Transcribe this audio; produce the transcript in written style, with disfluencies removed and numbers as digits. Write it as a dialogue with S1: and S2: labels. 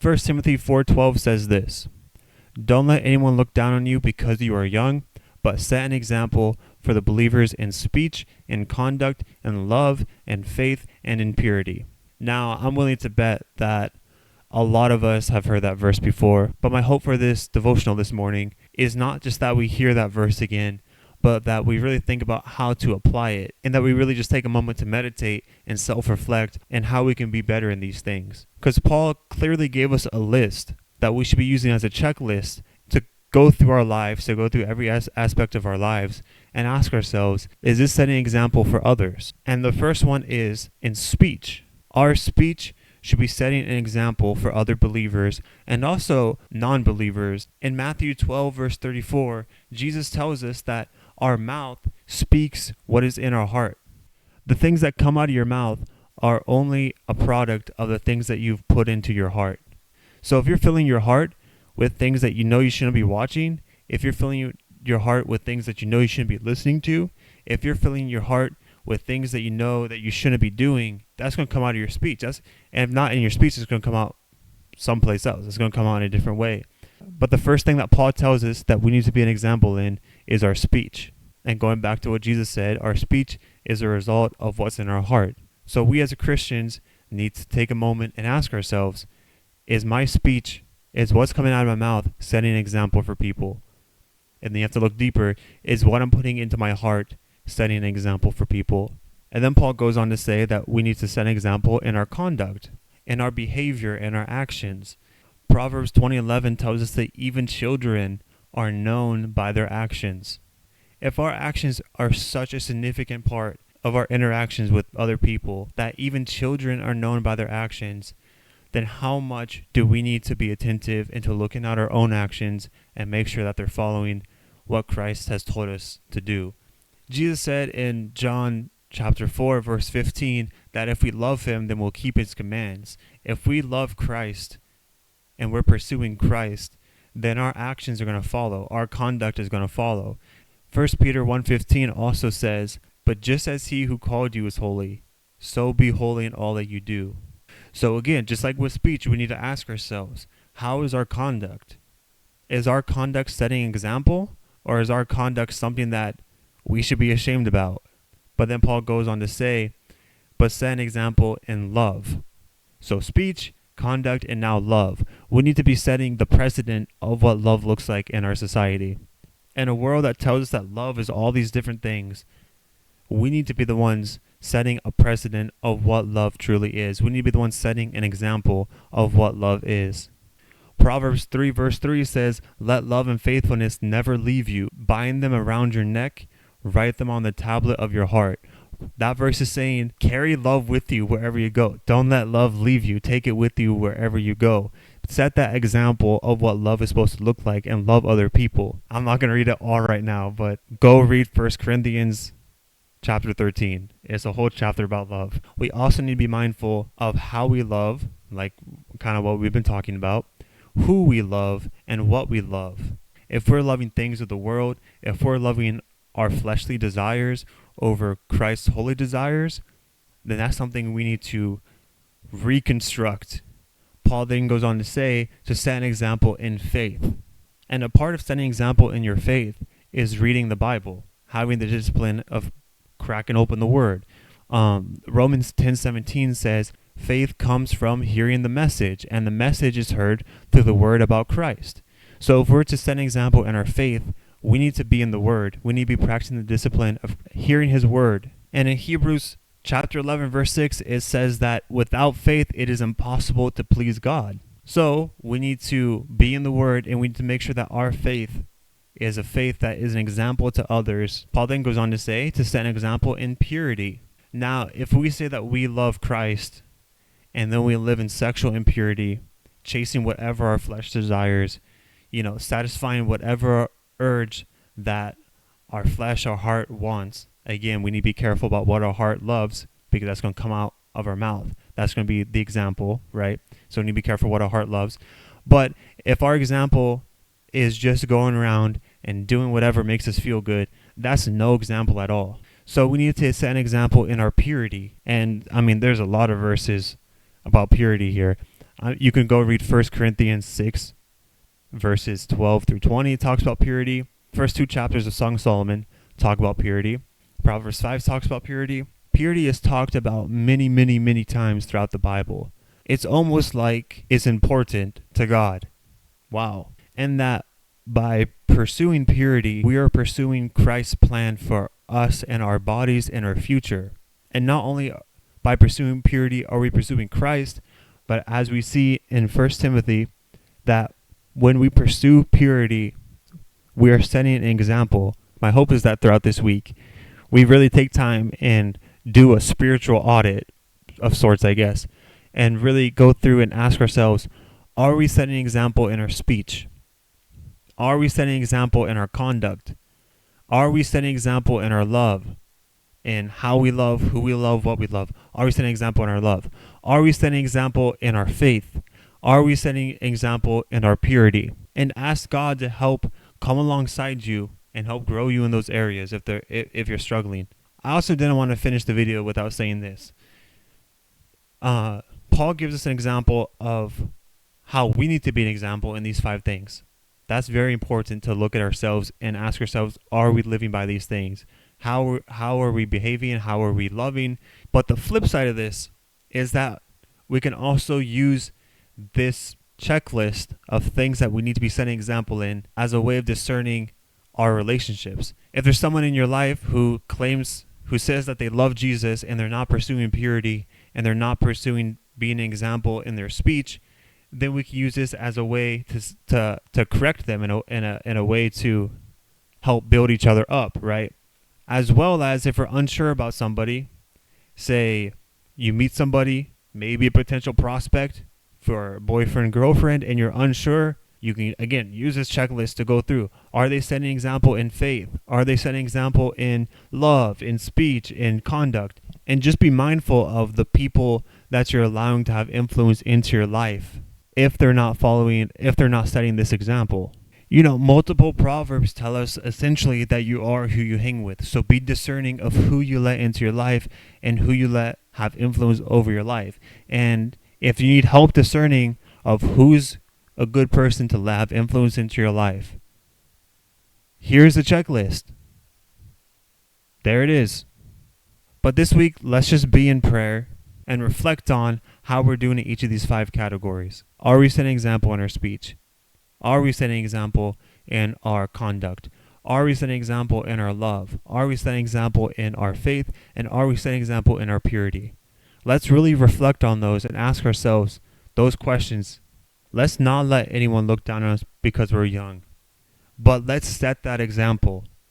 S1: 1 Timothy 4:12 says this: "Don't let anyone look down on you because you are young, but set an example for the believers in speech, in conduct, in love, in faith, and in purity." Now, I'm willing to bet that a lot of us have heard that verse before, but my hope for this devotional this morning is not just that we hear that verse again, but that we really think about how to apply it, and that we really just take a moment to meditate and self-reflect and how we can be better in these things. Because Paul clearly gave us a list that we should be using as a checklist to go through our lives, to go through every aspect of our lives and ask ourselves, is this setting an example for others? And the first one is in speech. Our speech should be setting an example for other believers and also non-believers. In Matthew 12, verse 34, Jesus tells us that our mouth speaks what is in our heart. The things that come out of your mouth are only a product of the things that you've put into your heart. So if you're filling your heart with things that you know you shouldn't be watching, if you're filling your heart with things that you know you shouldn't be listening to, if you're filling your heart with things that you know that you shouldn't be doing, that's going to come out of your speech. And if not in your speech, it's going to come out someplace else. It's going to come out in a different way. But the first thing that Paul tells us that we need to be an example in is our speech. And going back to what Jesus said, our speech is a result of what's in our heart. So we as Christians need to take a moment and ask ourselves, is my speech, is what's coming out of my mouth setting an example for people? And then you have to look deeper, is what I'm putting into my heart setting an example for people? And then Paul goes on to say that we need to set an example in our conduct, in our behavior, and our actions. Proverbs 20:11 tells us that even children are known by their actions. If our actions are such a significant part of our interactions with other people, that even children are known by their actions, then how much do we need to be attentive into looking at our own actions and make sure that they're following what Christ has told us to do? Jesus said in John chapter 4, verse 15, that if we love him, then we'll keep his commands. If we love Christ and we're pursuing Christ, then our actions are going to follow. Our conduct is going to follow. 1 Peter 1:15 also says, "But just as he who called you is holy, so be holy in all that you do." So again, just like with speech, we need to ask ourselves, how is our conduct? Is our conduct setting an example, or is our conduct something that we should be ashamed about? But then Paul goes on to say, but set an example in love. So speech, conduct, and now love. We need to be setting the precedent of what love looks like in our society. In a world that tells us that love is all these different things, we need to be the ones setting a precedent of what love truly is. We need to be the ones setting an example of what love is. Proverbs 3 verse 3 says, "Let love and faithfulness never leave you. Bind them around your neck. Write them on the tablet of your heart." That verse is saying, carry love with you wherever you go. Don't let love leave you. Take it with you wherever you go. Set that example of what love is supposed to look like and love other people. I'm not going to read it all right now, but go read 1 Corinthians chapter 13. It's a whole chapter about love. We also need to be mindful of how we love, like kind of what we've been talking about, who we love, and what we love. If we're loving things of the world, if we're loving our fleshly desires over Christ's holy desires, then that's something we need to reconstruct. Paul then goes on to say to set an example in faith. And a part of setting an example in your faith is reading the Bible, having the discipline of cracking open the Word. Romans 10:17 says, faith comes from hearing the message, and the message is heard through the Word about Christ. So if we're to set an example in our faith, we need to be in the Word. We need to be practicing the discipline of hearing His Word. And in Hebrews chapter 11, verse 6, it says that without faith, it is impossible to please God. So we need to be in the Word, and we need to make sure that our faith is a faith that is an example to others. Paul then goes on to say to set an example in purity. Now, if we say that we love Christ, and then we live in sexual impurity, chasing whatever our flesh desires, satisfying whatever urge that our flesh, our heart wants. Again, we need to be careful about what our heart loves, because that's going to come out of our mouth. That's going to be the example, right? So we need to be careful what our heart loves. But if our example is just going around and doing whatever makes us feel good, that's no example at all. So we need to set an example in our purity. And there's a lot of verses about purity here. You can go read 1 Corinthians 6, verses 12 through 20. It talks about purity. First two chapters of Song of Solomon talk about purity. Proverbs 5 talks about purity. Purity is talked about many, many, many times throughout the Bible. It's almost like it's important to God. Wow. And that by pursuing purity, we are pursuing Christ's plan for us and our bodies and our future. And not only by pursuing purity are we pursuing Christ, but as we see in 1 Timothy, that when we pursue purity, we are setting an example. My hope is that throughout this week, we really take time and do a spiritual audit of sorts, I guess, and really go through and ask ourselves, are we setting an example in our speech? Are we setting an example in our conduct? Are we setting an example in our love? In how we love, who we love, what we love? Are we setting an example in our love? Are we setting an example in our faith? Are we setting an example in our purity? And ask God to help come alongside you and help grow you in those areas if you're struggling. I also didn't want to finish the video without saying this. Paul gives us an example of how we need to be an example in these 5 things. That's very important to look at ourselves and ask ourselves, are we living by these things? How are we behaving? How are we loving? But the flip side of this is that we can also use this checklist of things that we need to be setting an example in as a way of discerning our relationships. If there's someone in your life who says that they love Jesus and they're not pursuing purity and they're not pursuing being an example in their speech, then we can use this as a way to correct them in a way to help build each other up, right? As well as if we're unsure about somebody, say you meet somebody, maybe a potential prospect for boyfriend, girlfriend, and you're unsure, you can, again, use this checklist to go through. Are they setting an example in faith? Are they setting an example in love, in speech, in conduct? And just be mindful of the people that you're allowing to have influence into your life if they're not setting this example. You know, multiple proverbs tell us essentially that you are who you hang with. So be discerning of who you let into your life and who you let have influence over your life. And if you need help discerning of who's a good person to have influence into your life, here's the checklist. There it is. But this week, let's just be in prayer and reflect on how we're doing in each of these 5 categories. Are we setting an example in our speech? Are we setting an example in our conduct? Are we setting an example in our love? Are we setting an example in our faith? And are we setting an example in our purity? Let's really reflect on those and ask ourselves those questions. Let's not let anyone look down on us because we're young, but let's set that example.